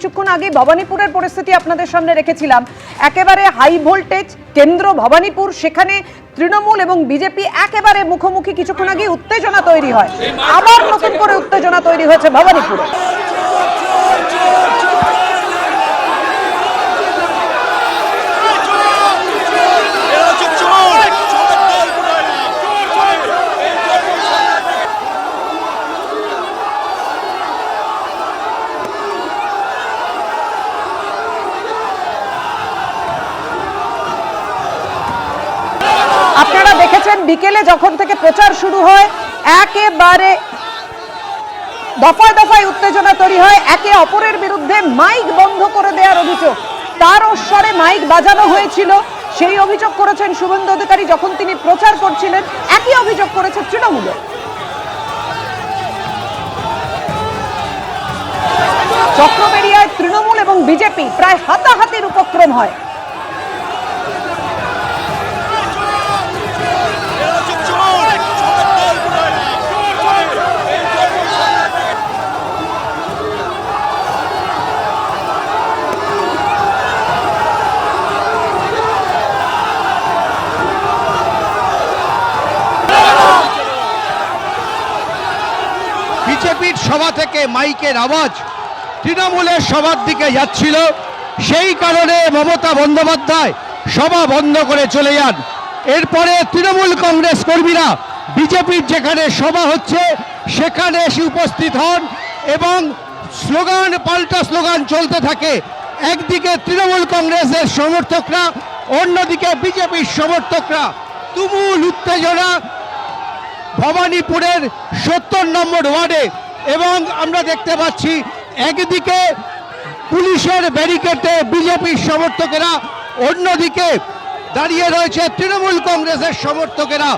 কিছুক্ষণ আগে ভবানীপুরের পরিস্থিতি আপনাদের সামনে রেখেছিলাম। একেবারে হাই ভোল্টেজ কেন্দ্র ভবানীপুর, সেখানে তৃণমূল এবং বিজেপি একেবারে মুখোমুখি। কিছুক্ষণ আগে উত্তেজনা তৈরি হয়, আবার নতুন করে উত্তেজনা তৈরি হয়েছে ভবানীপুরে। আপনারা দেখেছেন বিকেলে যখন থেকে প্রচার শুরু হয় একেবারে দফায় দফায় উত্তেজনা তৈরি হয়। একে অপরের বিরুদ্ধে মাইক বন্ধ করে দেওয়ার অভিযোগ, তার স্বরে মাইক বাজানো হয়েছিল, সেই অভিযোগ করেছেন শুভেন্দু অধিকারী যখন তিনি প্রচার করছিলেন। একই অভিযোগ করেছে তৃণমূল। চক্রবেড়িয়ায় তৃণমূল এবং বিজেপি প্রায় হাতাহাতির উপক্রম হয়। বিজেপির সভা থেকে মাইকের আওয়াজ তৃণমূলের সভার দিকে যাচ্ছিল, সেই কারণে মমতা বন্দ্যোপাধ্যায় সভা বন্ধ করে চলে যান। এরপরে তৃণমূল কংগ্রেস কর্মীরা বিজেপির যেখানে সভা হচ্ছে সেখানে এসে উপস্থিত হন এবং স্লোগান পাল্টা স্লোগান চলতে থাকে। একদিকে তৃণমূল কংগ্রেসের সমর্থকরা, অন্যদিকে বিজেপির সমর্থকরা। তুমুল উত্তেজনা ভবানীপুরের 70 নম্বর ওয়ার্ডে, এবং আমরা দেখতে পাচ্ছি একদিকে পুলিশের ব্যারিকেডে বিজেপির সমর্থকেরা, অন্যদিকে দাঁড়িয়ে রয়েছে তৃণমূল কংগ্রেসের সমর্থকেরা।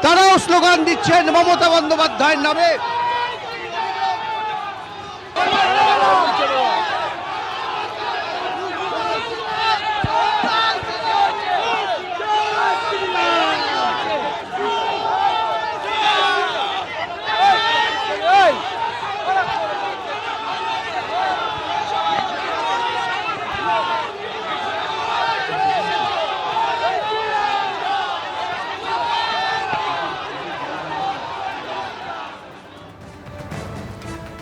তারাও স্লোগান দিচ্ছেন মমতা বন্দ্যোপাধ্যায়ের নামে।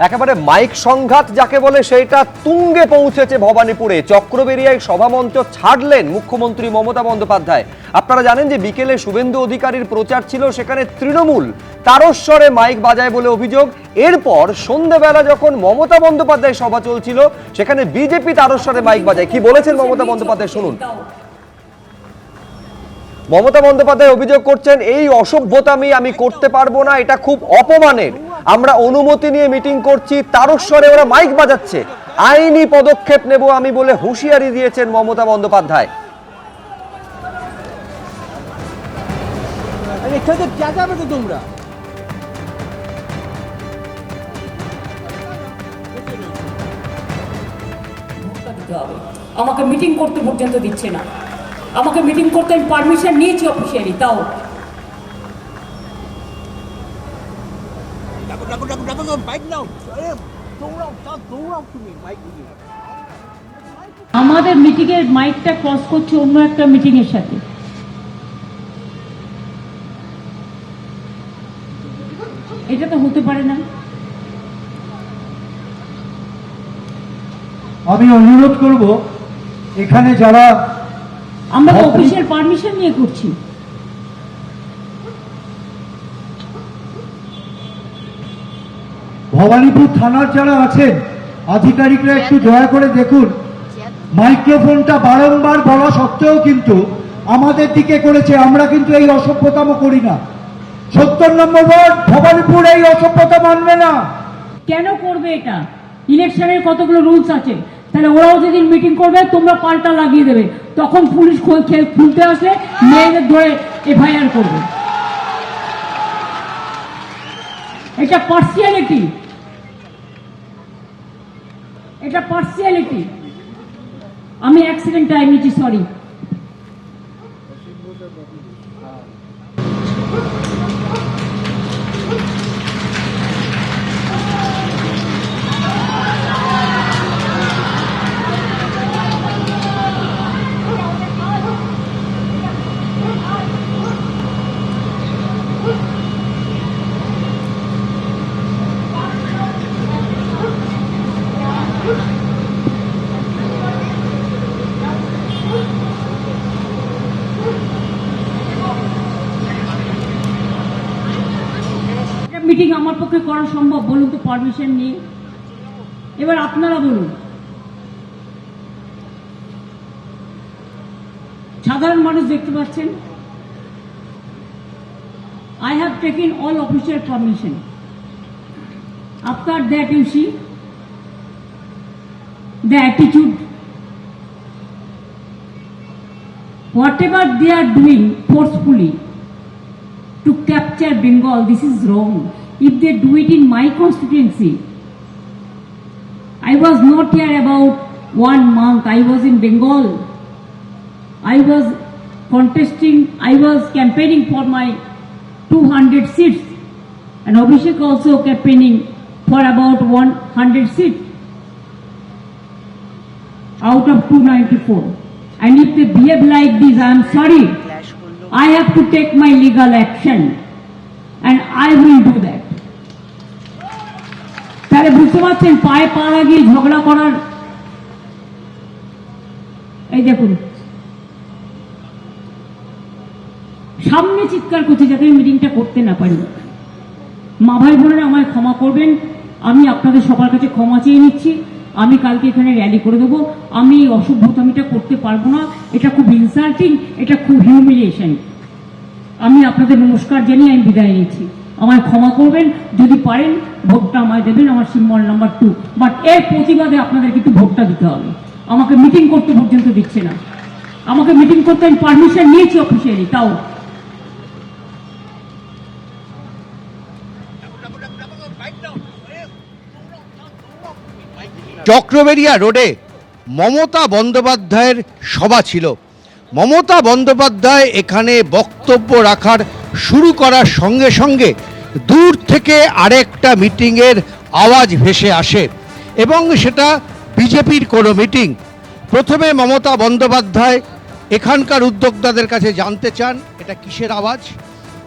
একেবারে মাইক সংঘাত যাকে বলে সেইটা তুঙ্গে পৌঁছেছে ভবানীপুরে। চক্রবেড়িয়ায় সভামঞ্চ ছাড়লেন মুখ্যমন্ত্রী মমতা বন্দ্যোপাধ্যায়। আপনারা জানেন যে বিকেলে শুভেন্দু অধিকারীর প্রচার ছিল, সেখানে তৃণমূল তারস্বরে মাইক বাজায় বলে অভিযোগ। এরপর সন্ধ্যেবেলা যখন মমতা বন্দ্যোপাধ্যায় সভা চলছিল সেখানে বিজেপি তারস্বরে মাইক বাজায়। কি বলেছেন মমতা বন্দ্যোপাধ্যায় শুনুন। মমতা বন্দ্যোপাধ্যায় অভিযোগ করছেন, এই অসভ্যতামি আমি করতে পারবো না, এটা খুব অপমানের। আমরা অনুমতি নিয়ে মিটিং করছি, তারস্বরে ওরা মাইক বাজাচ্ছে, আইনি পদক্ষেপ নেব আমি বলে হুঁশিয়ারি দিয়েছেন মমতা বন্দ্যোপাধ্যায়। আমাকে মিটিং করতে পর্যন্ত দিচ্ছে না। আমাকে মিটিং করতে আমি পারমিশন নিয়েছি অফিসিয়ালি, তাও আমাদের মিটিং এর মাইকটা ক্রস করছে অন্য একটা মিটিং এর সাথে। এটা তো হতে পারে না। আমি অনুরোধ করব, এখানে যারা আমরা অফিসিয়াল পারমিশন নিয়ে করছি। ভবানীপুর থানার যারা আছেন আধিকারিকরা একটু দয়া করে দেখুন, মাইক্রোফোনটা বারংবার বলা সত্ত্বেও কিন্তু আমাদের দিকে করেছে। আমরা কিন্তু এই অসভ্যতামো করি না। 70 নম্বর ওয়ার্ড ভবানীপুর এই অসভ্যতা মানবে না। কেন করবে এটা? ইলেকশনের কতগুলো রুলস আছে, তাহলে ওরাও যেদিন মিটিং করবে তোমরা পাল্টা লাগিয়ে দেবে, তখন পুলিশ খুলতে আসলে মেয়েদের ধরে এফআইআর করবে। এটা পার্সিয়ালিটি, এটা পার্সিয়ালিটি। আমি 1 সেকেন্ড টাইম নিচ্ছি, সরি। পক্ষে করা সম্ভব বলুন তো পারমিশন নিয়ে? এবার আপনারা বলুন। সাধারণ মানুষ দেখতে পাচ্ছেন, I have taken all official permission. After that, you see the attitude. Whatever they are doing forcefully to capture Bengal, this is wrong. If they do it in my constituency, I was not here about 1 month. I was in Bengal. I was contesting, I was campaigning for my 200 seats, and Abhishek also campaigning for about 100 seats out of 294. And if they behave like this, I am sorry. I have to take my legal action, and I will do that. তাহলে বুঝতে পারছেন পায়ে পা লাগিয়ে ঝগড়া করার, এই দেখুন সামনে চিৎকার করছে যাতে মিটিংটা করতে না পারি। মা ভাই বোনেরা আমায় ক্ষমা করবেন, আমি আপনাদের সবার কাছে ক্ষমা চেয়ে নিচ্ছি। আমি কালকে এখানে র্যালি করে দেবো। আমি এই অসভ্যতামিটা করতে পারবো না, এটা খুব ইনসাল্টিং, এটা খুব হিউমিলিয়েশন। আমি আপনাদের নমস্কার জানিয়ে আমি বিদায় নিচ্ছি। আমায় ক্ষমা করবেন, যদি পারেন ভোটটা আমায় দেবেন, আমার সিম্বল নাম্বার 2। বাট এর প্রতিবাদে আপনাদের কিন্তু ভোটটা দিতে হবে। আমাকে মিটিং করতে পর্যন্ত দিচ্ছে না। আমাকে মিটিং করতে আমি পারমিশন নিয়েছি অফিসিয়ালি, তাও চক্রবেরিয়া রোডে মমতা বন্দ্যোপাধ্যায়ের সভা ছিল। মমতা বন্দ্যোপাধ্যায় এখানে বক্তব্য রাখার শুরু করার সঙ্গে সঙ্গে দূর থেকে আরেকটা মিটিংয়ের আওয়াজ ভেসে আসে এবং সেটা বিজেপির কোনো মিটিং। প্রথমে মমতা বন্দ্যোপাধ্যায় এখানকার উদ্যোক্তাদের কাছে জানতে চান এটা কিসের আওয়াজ।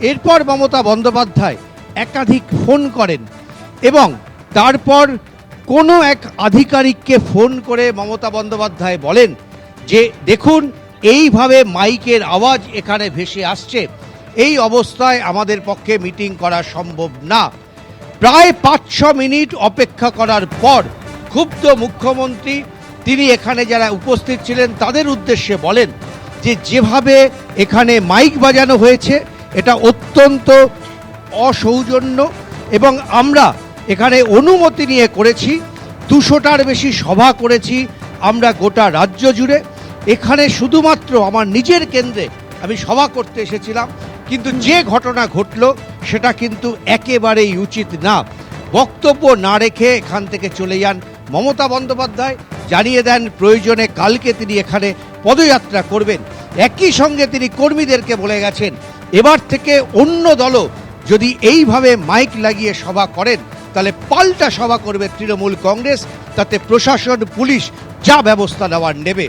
এরপর মমতা বন্দ্যোপাধ্যায় একাধিক ফোন করেন এবং তারপর কোনো এক আধিকারিককে ফোন করে মমতা বন্দ্যোপাধ্যায় বলেন যে দেখুন এইভাবে মাইকের আওয়াজ এখানে ভেসে আসছে, এই অবস্থায় আমাদের পক্ষে মিটিং করা সম্ভব না। প্রায় 500 মিনিট অপেক্ষা করার পর ক্ষুব্ধ মুখ্যমন্ত্রী তিনি এখানে যারা উপস্থিত ছিলেন তাদের উদ্দেশ্যে বলেন যে যেভাবে এখানে মাইক বাজানো হয়েছে এটা অত্যন্ত অসৌজন্য এবং আমরা এখানে অনুমতি নিয়ে করেছি, 200টার বেশি সভা করেছি আমরা গোটা রাজ্য জুড়ে। এখানে শুধুমাত্র আমার নিজের কেন্দ্রে আমি সভা করতে এসেছিলাম, কিন্তু যে ঘটনা ঘটলো সেটা কিন্তু একেবারেই উচিত না। বক্তব্য না রেখে এখান থেকে চলে যান মমতা বন্দ্যোপাধ্যায়, জানিয়ে দেন প্রয়োজনে কালকে তিনি এখানে পদযাত্রা করবেন। একই সঙ্গে তিনি কর্মীদেরকে বলে গেছেন এবার থেকে অন্য দলও যদি এইভাবে মাইক লাগিয়ে সভা করেন তাহলে পাল্টা সভা করবে তৃণমূল কংগ্রেস, তাতে প্রশাসন পুলিশ যা ব্যবস্থা নেওয়ার নেবে।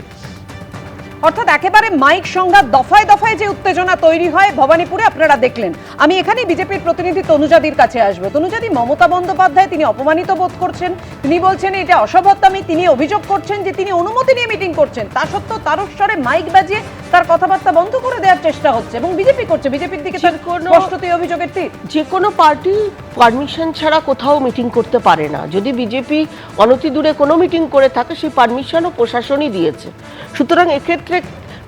অর্থাৎ একেবারে মাইক সংঘাত, দফায় দফায় যে উত্তেজনা তৈরি হয় ভবানীপুরে আপনারা দেখলেন। আমি এখানে বিজেপির প্রতিনিধি তনুজাদির কাছে আসবো। তনুজাদি, মমতা বন্দ্যোপাধ্যায় তিনি অপমানিত বোধ করছেন, তিনি বলছেন এটা অসভ্যতামি, তিনি অভিযোগ করছেন যে তিনি অনুমতি নিয়ে মিটিং করছেন, তা সত্ত্বেও তারস্বরে মাইক বাজিয়ে তার কথাবার্তা বন্ধ করে দেওয়ার চেষ্টা হচ্ছে এবং বিজেপি করছে। বিজেপির দিকে স্পষ্টতই অভিযোগের তীর। যে কোনো পার্টি পারমিশন ছাড়া কোথাও মিটিং করতে পারে না। যদি বিজেপি অনতি দূরে কোনো মিটিং করে থাকে সেই পারমিশনও প্রশাসনই দিয়েছে। সুতরাং এক্ষেত্রে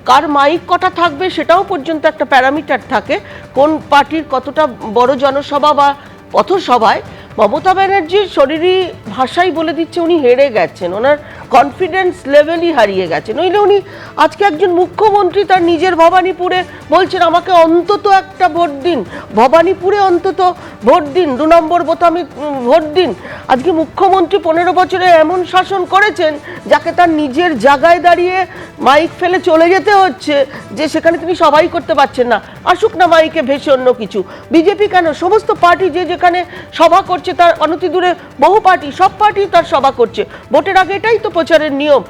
কার মাইক কটা থাকবে সেটাও পর্যন্ত একটা প্যারামিটার থাকে, কোন পার্টির কতটা বড় জনসভা বা পথসভায়। মমতা ব্যানার্জির শরীরী ভাষাই বলে দিচ্ছে উনি হেরে গেছেন, ওনার কনফিডেন্স লেভেলই হারিয়ে গেছে। নইলে উনি আজকে একজন মুখ্যমন্ত্রী তার নিজের ভবানীপুরে বলছেন আমাকে অন্তত একটা ভোট দিন, ভবানীপুরে অন্তত ভোট দিন, 2 নম্বর বোতামে ভোট দিন। আজকে মুখ্যমন্ত্রী 15 বছরে এমন শাসন করেছেন যাকে তার নিজের জায়গায় দাঁড়িয়ে মাইক ফেলে চলে যেতে হচ্ছে, যে সেখানে তিনি সবাই করতে পারছেন না। আসুক না মাইকে ভেসে অন্য কিছু। বিজেপি কেন, সমস্ত পার্টি যে যেখানে সভা করছে তার অনতি দূরে বহু পার্টি, সব পার্টি তার সভা করছে। ভোটের আগে এটাই তো প্রচারের নিয়ম।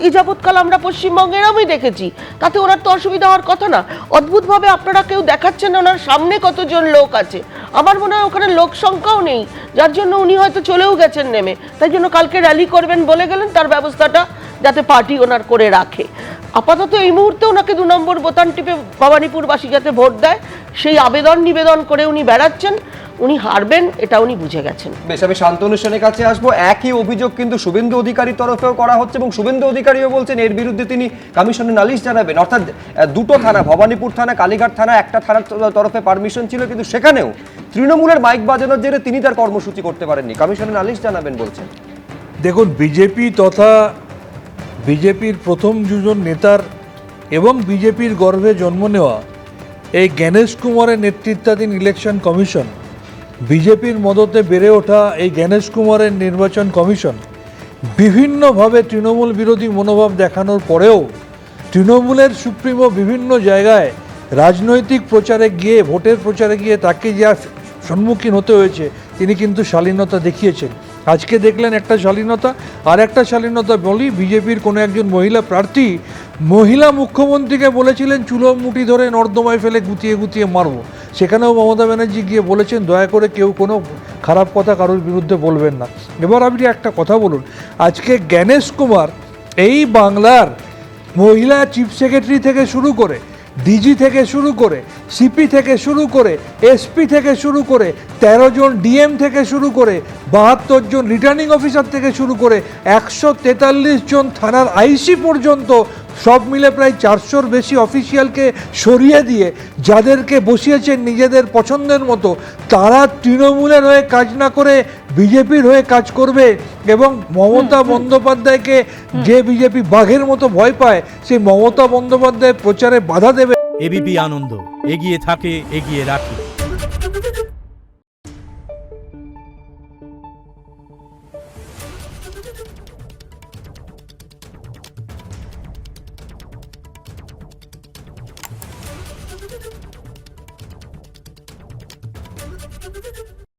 এই যাবৎকাল আমরা পশ্চিমবঙ্গে এরমই দেখেছি, তাতে ওনার তো অসুবিধা হওয়ার কথা না। অদ্ভুতভাবে আপনারা কেউ দেখাচ্ছেন না ওনার সামনে কতজন লোক আছে। আমার মনে হয় ওখানে লোক সংখ্যাও নেই, যার জন্য উনি হয়তো চলেও গেছেন নেমে। তাই জন্য কালকে র্যালি করবেন বলে গেলেন, তার ব্যবস্থাটা যাতে পার্টি ওনার করে রাখে। আপাতত এই মুহূর্তে ওনাকে 2 নম্বর বোতাম টিপে ভবানীপুরবাসী যাতে ভোট দেয় সেই আবেদন নিবেদন করে উনি বেড়াচ্ছেন। উনি হারবেন এটা উনি বুঝে গেছেন। বেশ, আমি শান্তনু সেনের কাছে আসবো। একই অভিযোগ কিন্তু শুভেন্দু অধিকারীর তরফেও করা হচ্ছে এবং শুভেন্দু অধিকারীও বলছেন এর বিরুদ্ধে তিনি কমিশনে নালিশ জানাবেন। অর্থাৎ দুটো থানা, ভবানীপুর থানা, কালীঘাট থানা, একটা থানার তরফে পারমিশন ছিল, কিন্তু সেখানেও তৃণমূলের মাইক বাজানোর জেরে তিনি তার কর্মসূচি করতে পারেননি, কমিশনে নালিশ জানাবেন বলছেন। দেখুন, বিজেপি তথা বিজেপির প্রথম দুজন নেতার এবং বিজেপির গর্ভে জন্ম নেওয়া এই জ্ঞানেশ কুমারের নেতৃত্বাধীন ইলেকশন কমিশন, বিজেপির মদতে বেড়ে ওঠা এই জ্ঞানেশ কুমারের নির্বাচন কমিশন বিভিন্নভাবে তৃণমূল বিরোধী মনোভাব দেখানোর পরেও তৃণমূলের সুপ্রিমো বিভিন্ন জায়গায় রাজনৈতিক প্রচারে গিয়ে, ভোটের প্রচারে গিয়ে তাকে যা সম্মুখীন হতে হয়েছে তিনি কিন্তু শালীনতা দেখিয়েছেন। আজকে দেখলেন একটা শালীনতা, আর একটা শালীনতা বলি, বিজেপির কোনো একজন মহিলা প্রার্থী মহিলা মুখ্যমন্ত্রীকে বলেছিলেন চুলো মুঠি ধরে নর্দমায় ফেলে গুতিয়ে গুতিয়ে মারবো। সেখানেও মমতা ব্যানার্জি গিয়ে বলেছেন দয়া করে কেউ কোনো খারাপ কথা কারোর বিরুদ্ধে বলবেন না। এবার আপনি একটা কথা বলুন, আজকে জ্ঞানেশ কুমার এই বাংলার মহিলা চিফ সেক্রেটারি থেকে শুরু করে, ডিজি থেকে শুরু করে, সিপি থেকে শুরু করে, এসপি থেকে শুরু করে, 13 জন ডিএম থেকে শুরু করে, 72 জন রিটার্নিং অফিসার থেকে শুরু করে 143 জন থানার আইসি পর্যন্ত, সব মিলে প্রায় 400-র বেশি অফিসিয়ালকে সরিয়ে দিয়ে যাদেরকে বসিয়েছেন নিজেদের পছন্দের মতো, তারা তৃণমূলের হয়ে কাজ না করে বিজেপির হয়ে কাজ করবে। এবং মমতা বন্দ্যোপাধ্যায়কে যে বিজেপি বাঘের মতো ভয় পায়, সেই মমতা বন্দ্যোপাধ্যায়ের প্রচারে বাধা দেবে। এবিপি আনন্দ, এগিয়ে থাকে, এগিয়ে রাখে। Thank you.